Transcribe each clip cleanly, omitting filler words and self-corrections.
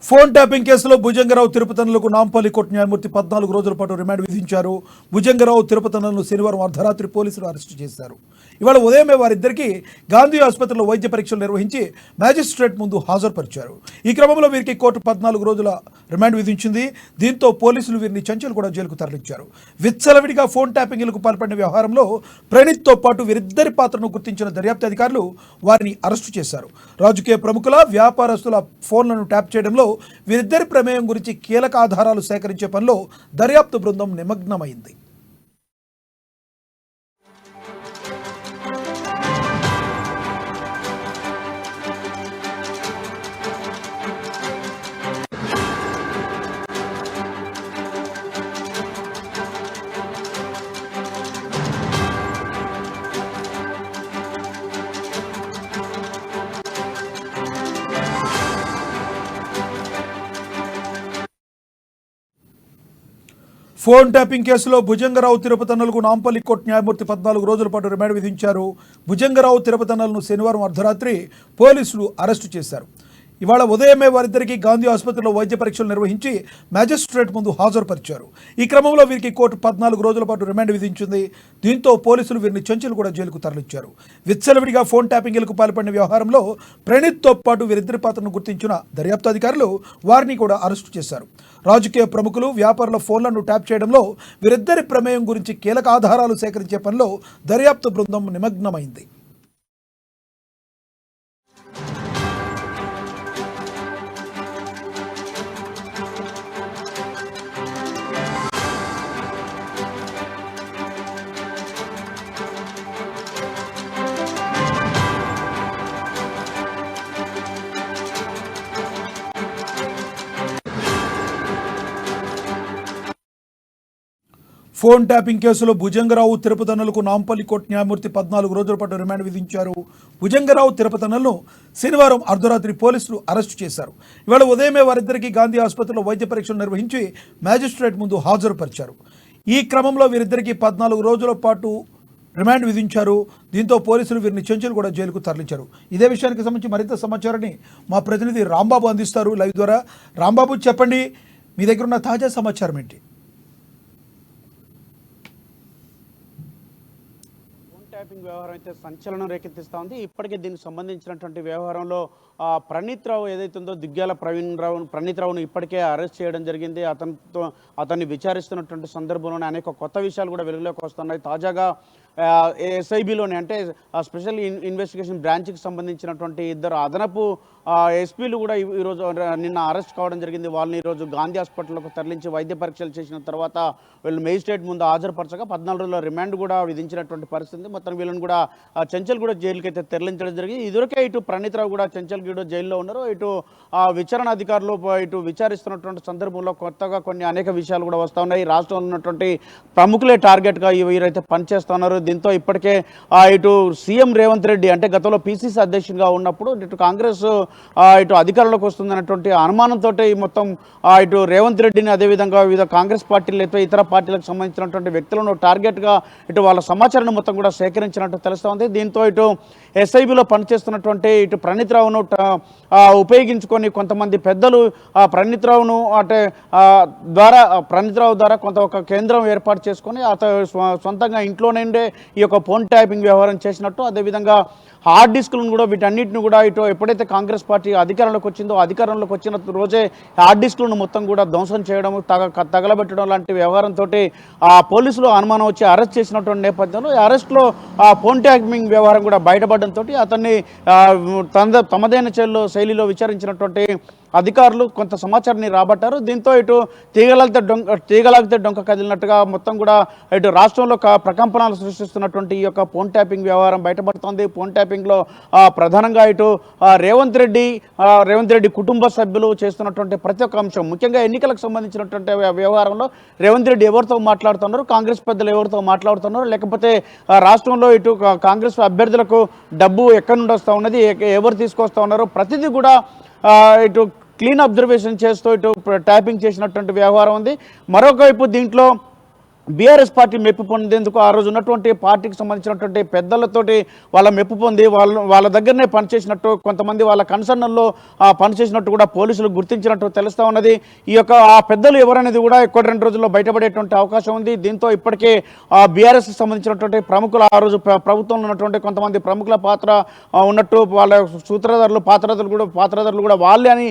Phone tapping కేసులో Bhujanga Rao తిరుపతనులకు Nampally court న్యాయమూర్తి 14 రోజుల పాటు రిమాండ్ విధించారు. భుజంగరావు తిరుపతనులను శనివారం అర్ధరాత్రి పోలీసులు అరెస్టు చేశారు. ఇవాళ ఉదయమే వారిద్దరికీ గాంధీ ఆసుపత్రిలో వైద్య పరీక్షలు నిర్వహించి మ్యాజిస్ట్రేట్ ముందు హాజరుపరిచారు. ఈ క్రమంలో వీరికి కోర్టు 14 రోజుల రిమాండ్ విధించింది. దీంతో పోలీసులు వీరిని చంచల్గూడ జైలుకు తరలించారు. విచ్చలవిడిగా ఫోన్ ట్యాపింగ్లకు పాల్పడిన వ్యవహారంలో ప్రణీత్తో పాటు వీరిద్దరి పాత్రను గుర్తించిన దర్యాప్తు అధికారులు వారిని అరెస్టు చేశారు. రాజకీయ ప్రముఖుల, వ్యాపారస్తుల ఫోన్లను ట్యాప్ చేయడంలో వీరిద్దరి ప్రమేయం గురించి కీలక ఆధారాలు సేకరించే పనిలో దర్యాప్తు బృందం నిమగ్నమైంది. ఫోన్ ట్యాపింగ్ కేసులో భుజంగరావు తిరుపతనులకు నాంపల్లి కోర్టు న్యాయమూర్తి 14 రోజుల పాటు రిమాండ్ విధించారు. భుజంగరావు తిరుపతనులను శనివారం అర్ధరాత్రి పోలీసులు అరెస్టు చేశారు. ఇవాళ ఉదయమే వారిద్దరికీ గాంధీ ఆసుపత్రిలో వైద్య పరీక్షలు నిర్వహించి మ్యాజిస్ట్రేట్ ముందు హాజరుపరిచారు. ఈ క్రమంలో వీరికి కోర్టు 14 రోజుల పాటు రిమాండ్ విధించింది. దీంతో పోలీసులు వీరిని చంచల్గూడ జైలుకు తరలించారు. విచ్చలవిడిగా ఫోన్ ట్యాపింగ్లకు పాల్పడిన వ్యవహారంలో ప్రణీత్తో పాటు వీరిద్దరి పాత్రను గుర్తించిన దర్యాప్తు అధికారులు వారిని కూడా అరెస్టు చేశారు. రాజకీయ ప్రముఖులు, వ్యాపారుల ఫోన్లను ట్యాప్ చేయడంలో వీరిద్దరి ప్రమేయం గురించి కీలక ఆధారాలు సేకరించే పనిలో దర్యాప్తు బృందం నిమగ్నమైంది. ఫోన్ ట్యాపింగ్ కేసులో భుజంగరావు తిరుపతనులకు నాంపల్లి కోర్టు న్యాయమూర్తి 14 రోజుల పాటు రిమాండ్ విధించారు. భుజంగరావు తిరుపతనులను శనివారం అర్ధరాత్రి పోలీసులు అరెస్టు చేశారు. ఇవాళ ఉదయమే వారిద్దరికీ గాంధీ ఆసుపత్రిలో వైద్య పరీక్షలు నిర్వహించి మ్యాజిస్ట్రేట్ ముందు హాజరుపరిచారు. ఈ క్రమంలో వీరిద్దరికీ 14 రోజుల పాటు రిమాండ్ విధించారు. దీంతో పోలీసులు వీరిని చంచల్గూడ జైలుకు తరలించారు. ఇదే విషయానికి సంబంధించి మరింత సమాచారాన్ని మా ప్రతినిధి రాంబాబు అందిస్తారు లైవ్ ద్వారా. రాంబాబు, చెప్పండి, మీ దగ్గర ఉన్న తాజా సమాచారం ఏంటి? ట్యాపింగ్ వ్యవహారం అయితే సంచలనం రేకెత్తిస్తూ ఉంది. ఇప్పటికే దీనికి సంబంధించినటువంటి వ్యవహారంలో ప్రణీత్ రావు ఏదైతుందో దిగ్గ్యాల ప్రణీత్ రావును ఇప్పటికే అరెస్ట్ చేయడం జరిగింది. అతన్ని విచారిస్తున్నటువంటి సందర్భంలోనే అనేక కొత్త విషయాలు కూడా వెలుగులోకి వస్తున్నాయి. తాజాగా ఎస్ఐబిలోనే అంటే స్పెషల్ ఇన్వెస్టిగేషన్ బ్రాంచ్కి సంబంధించినటువంటి ఇద్దరు అదనపు ఎస్పీలు కూడా ఈరోజు నిన్న అరెస్ట్ కావడం జరిగింది. వాళ్ళని ఈరోజు గాంధీ హాస్పిటల్కు తరలించి వైద్య పరీక్షలు చేసిన తర్వాత వీళ్ళు మేజిస్ట్రేట్ ముందు హాజరుపరచగా 14 రోజుల రిమాండ్ కూడా విధించినటువంటి పరిస్థితి. మొత్తం వీళ్ళని కూడా చంచల్గూడ జైలుకి అయితే తరలించడం జరిగింది. ఇదివరకే ఇటు ప్రణీత్ రావు కూడా చంచల్గూడ జైల్లో ఉన్నారు. ఇటు విచారణ అధికారులు ఇటు విచారిస్తున్నటువంటి సందర్భంలో కొత్తగా అనేక విషయాలు కూడా వస్తూ ఉన్నాయి. రాష్ట్రంలో ఉన్నటువంటి ప్రముఖులే టార్గెట్గా వీరైతే పనిచేస్తున్నారు. దీంతో ఇప్పటికే ఇటు సీఎం రేవంత్ రెడ్డి అంటే గతంలో పీసీసీ అధ్యక్షుడిగా ఉన్నప్పుడు ఇటు కాంగ్రెస్ ఇటు అధికారంలోకి వస్తుందన్నటువంటి అనుమానంతో మొత్తం ఇటు రేవంత్ రెడ్డిని అదేవిధంగా వివిధ కాంగ్రెస్ పార్టీలు ఇతర పార్టీలకు సంబంధించినటువంటి వ్యక్తులను టార్గెట్గా ఇటు వాళ్ళ సమాచారాన్ని మొత్తం కూడా సేకరించినట్టు తెలుస్తూ ఉంది. దీంతో ఇటు ఎస్ఐబిలో పనిచేస్తున్నటువంటి ఇటు ప్రణీత్ రావును ఉపయోగించుకొని కొంతమంది పెద్దలు ప్రణీత్ రావును ప్రణీత్ రావు ద్వారా ఒక కేంద్రం ఏర్పాటు చేసుకొని సొంతంగా ఇంట్లోనే ఈ యొక్క ఫోన్ ట్యాపింగ్ వ్యవహారం చేసినట్టు, అదేవిధంగా హార్డ్ డిస్కులను కూడా వీటన్నిటిని కూడా ఇటు ఎప్పుడైతే కాంగ్రెస్ పార్టీ అధికారంలోకి వచ్చిందో అధికారంలోకి వచ్చిన రోజే హార్డ్ డిస్కులను మొత్తం కూడా ధ్వంసం చేయడం, తగలబెట్టడం లాంటి వ్యవహారంతో పోలీసులు అనుమానం వచ్చి అరెస్ట్ చేసినటువంటి నేపథ్యంలో ఈ అరెస్ట్లో ఫోన్ ట్యాపింగ్ వ్యవహారం కూడా బయటపడడంతో అతన్ని తమదైన శైలిలో విచారించినటువంటి అధికారులు కొంత సమాచారాన్ని రాబట్టారు. దీంతో ఇటు తీగలాగితే డొంక కదిలినట్టుగా మొత్తం కూడా ఇటు రాష్ట్రంలో ప్రకంపనలు సృష్టిస్తున్నటువంటి ఈ యొక్క ఫోన్ ట్యాపింగ్ వ్యవహారం బయటపడుతోంది. ఫోన్ ట్యాపింగ్లో ప్రధానంగా ఇటు రేవంత్ రెడ్డి కుటుంబ సభ్యులు చేస్తున్నటువంటి ప్రతి ఒక్క అంశం, ముఖ్యంగా ఎన్నికలకు సంబంధించినటువంటి వ్యవహారంలో రేవంత్ రెడ్డి ఎవరితో మాట్లాడుతున్నారు, కాంగ్రెస్ పెద్దలు ఎవరితో మాట్లాడుతున్నారు, లేకపోతే రాష్ట్రంలో ఇటు కాంగ్రెస్ అభ్యర్థులకు డబ్బు ఎక్కడి నుండి వస్తూ ఉన్నది, ఎవరు తీసుకొస్తా ఉన్నారు, ప్రతిదీ కూడా ఇటు క్లీన్ అబ్జర్వేషన్ చేస్తూ ఇటు ట్యాపింగ్ చేసినటువంటి వ్యవహారం ఉంది. మరొక వైపు దీంట్లో బీఆర్ఎస్ పార్టీ మెప్పు పొందేందుకు ఆ రోజు ఉన్నటువంటి పార్టీకి సంబంధించినటువంటి పెద్దలతోటి వాళ్ళ మెప్పు పొంది వాళ్ళ దగ్గరనే పనిచేసినట్టు, కొంతమంది వాళ్ళ కన్సర్న్లో పనిచేసినట్టు కూడా పోలీసులు గుర్తించినట్టు తెలుస్తూ ఉన్నది. ఈ యొక్క ఆ పెద్దలు ఎవరనేది కూడా ఎక్కువ 2 రోజుల్లో బయటపడేటువంటి అవకాశం ఉంది. దీంతో ఇప్పటికే బీఆర్ఎస్ సంబంధించినటువంటి ప్రముఖులు, ఆ రోజు ప్రభుత్వంలో ఉన్నటువంటి కొంతమంది ప్రముఖుల పాత్ర ఉన్నట్టు, వాళ్ళ పాత్రధారులు కూడా వాళ్ళే అని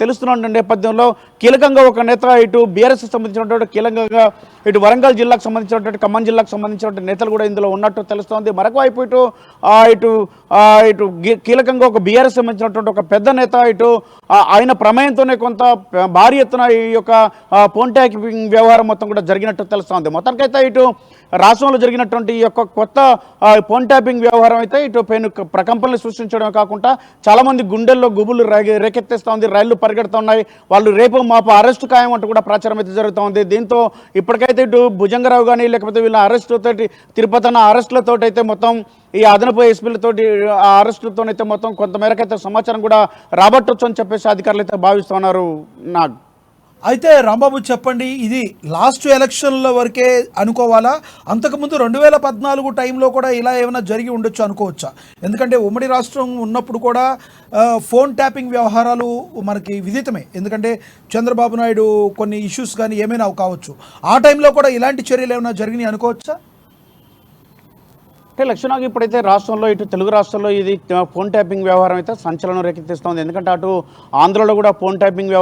తెలుస్తున్న నేపథ్యంలో కీలకంగా ఒక నేత ఇటు బీఆర్ఎస్ సంబంధించినటువంటి కీలకంగా ఇటు వరంగల్ జిల్లాకు సంబంధించినటువంటి ఖమ్మం జిల్లాకు సంబంధించినటువంటి నేతలు కూడా ఇందులో ఉన్నట్టు తెలుస్తోంది. మరొక వైపు ఇటు కీలకంగా ఒక బీఆర్ఎస్ సంబంధించినటువంటి ఒక పెద్ద నేత ఆయన ప్రమేయంతోనే కొంత భారీ ఎత్తున ఈ యొక్క ఫోన్ ట్యాపింగ్ వ్యవహారం మొత్తం కూడా జరిగినట్టు తెలుస్తోంది. మొత్తానికైతే ఇటు రాష్ట్రంలో జరిగినటువంటి ఈ యొక్క కొత్త ఫోన్ ట్యాపింగ్ వ్యవహారం అయితే ఇటు పెను ప్రకంపనలు సృష్టించడమే కాకుండా చాలామంది గుండెల్లో గుబులు రేకెత్తేస్తోంది. రైళ్లు పరిగెడుతున్నాయి, వాళ్ళు రేపు మాపు అరెస్టు ఖాయం అంటూ కూడా ప్రచారం అయితే జరుగుతోంది. దీంతో ఇప్పటికైతే ఇటు భుజంగరావు కానీ లేకపోతే వీళ్ళ అరెస్టులతోటి తిరుపతి అన్న అరెస్టులతోటి అయితే మొత్తం ఈ అదనపు ఎస్పీలతోటి ఆ అరెస్టులతోనైతే మొత్తం కొంతమేరకు అయితే సమాచారం కూడా రాబట్టొచ్చు అని చెప్పేసి అధికారులు అయితే భావిస్తున్నారు. నాగ్ అయితే రాంబాబు చెప్పండి, ఇది లాస్ట్ ఎలక్షన్ల వరకే అనుకోవాలా? అంతకుముందు 2014 టైంలో కూడా ఇలా ఏమైనా జరిగి ఉండొచ్చు అనుకోవచ్చా? ఎందుకంటే ఉమ్మడి రాష్ట్రం ఉన్నప్పుడు కూడా ఫోన్ ట్యాపింగ్ వ్యవహారాలు మనకి విదితమే. ఎందుకంటే చంద్రబాబు నాయుడు కొన్ని ఇష్యూస్ కానీ ఏమైనా కావచ్చు. ఆ టైంలో కూడా ఇలాంటి చర్యలు ఏమైనా జరిగినాయి అనుకోవచ్చా? అంటే లక్ష్మణ్, ఇప్పుడైతే రాష్ట్రంలో ఇటు తెలుగు రాష్ట్రాల్లో ఇది ఫోన్ ట్యాపింగ్ వ్యవహారం అయితే సంచలనం రేకెత్తిస్తోంది. ఎందుకంటే అటు ఆంధ్రలో కూడా ఫోన్ ట్యాపింగ్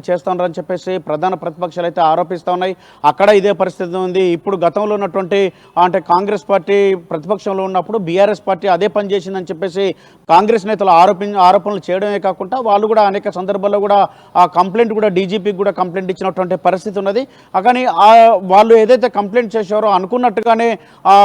చేస్తున్నారని చెప్పేసి ప్రధాన ప్రతిపక్షాలు అయితే ఆరోపిస్తూ ఉన్నాయి. అక్కడ ఇదే పరిస్థితి ఉంది. ఇప్పుడు గతంలో ఉన్నటువంటి అంటే కాంగ్రెస్ పార్టీ ప్రతిపక్షంలో ఉన్నప్పుడు బీఆర్ఎస్ పార్టీ అదే పని చేసిందని చెప్పేసి కాంగ్రెస్ నేతలు ఆరోపణలు చేయడమే కాకుండా వాళ్ళు కూడా అనేక సందర్భాల్లో కూడా ఆ కంప్లైంట్ కూడా డీజీపీకి కూడా కంప్లైంట్ ఇచ్చినటువంటి పరిస్థితి ఉన్నది. కానీ వాళ్ళు ఏదైతే కంప్లైంట్ చేశారో అనుకున్నట్టుగానే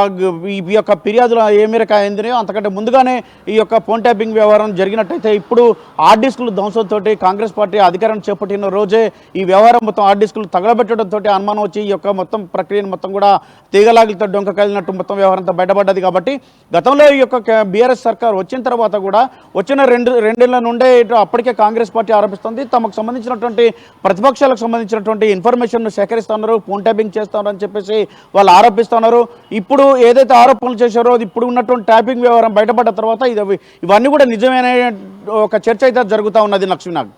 ఈ యొక్క ఫిర్యాదులు ఏ మేరకు అయిందో అంతకంటే ముందుగానే ఈ యొక్క ఫోన్ ట్యాపింగ్ వ్యవహారం జరిగినట్టయితే ఇప్పుడు హార్డ్ డిస్కులు ధ్వంసంతో కాంగ్రెస్ పార్టీ అధికారం చేపట్టిన రోజే ఈ వ్యవహారం మొత్తం హార్డ్ డిస్కులు తగలబెట్టడంతో అనుమానం వచ్చి ఈ యొక్క మొత్తం ప్రక్రియను మొత్తం కూడా తీగలాగిలతో డొంక కలిగినట్టు మొత్తం వ్యవహారంతో బయటపడ్డది. కాబట్టి గతంలో ఈ యొక్క బీఆర్ఎస్ సర్కార్ వచ్చిన తర్వాత కూడా వచ్చిన రెండేళ్ల నుండే అప్పటికే కాంగ్రెస్ పార్టీ ఆరోపిస్తుంది తమకు సంబంధించినటువంటి ప్రతిపక్షాలకు సంబంధించినటువంటి ఇన్ఫర్మేషన్ సేకరిస్తున్నారు, ఫోన్ ట్యాపింగ్ చేస్తున్నారు అని చెప్పేసి వాళ్ళు ఆరోపిస్తున్నారు. ఇప్పుడు ఏదైతే ఆరోపణలు చేశారో ఇప్పుడు ఉన్నటువంటి ట్యాపింగ్ వ్యవహారం బయటపడ్డ తర్వాత ఇవన్నీ కూడా నిజమైన ఒక చర్చ అయితే జరుగుతూ ఉన్నది. లక్ష్మీనాథ్.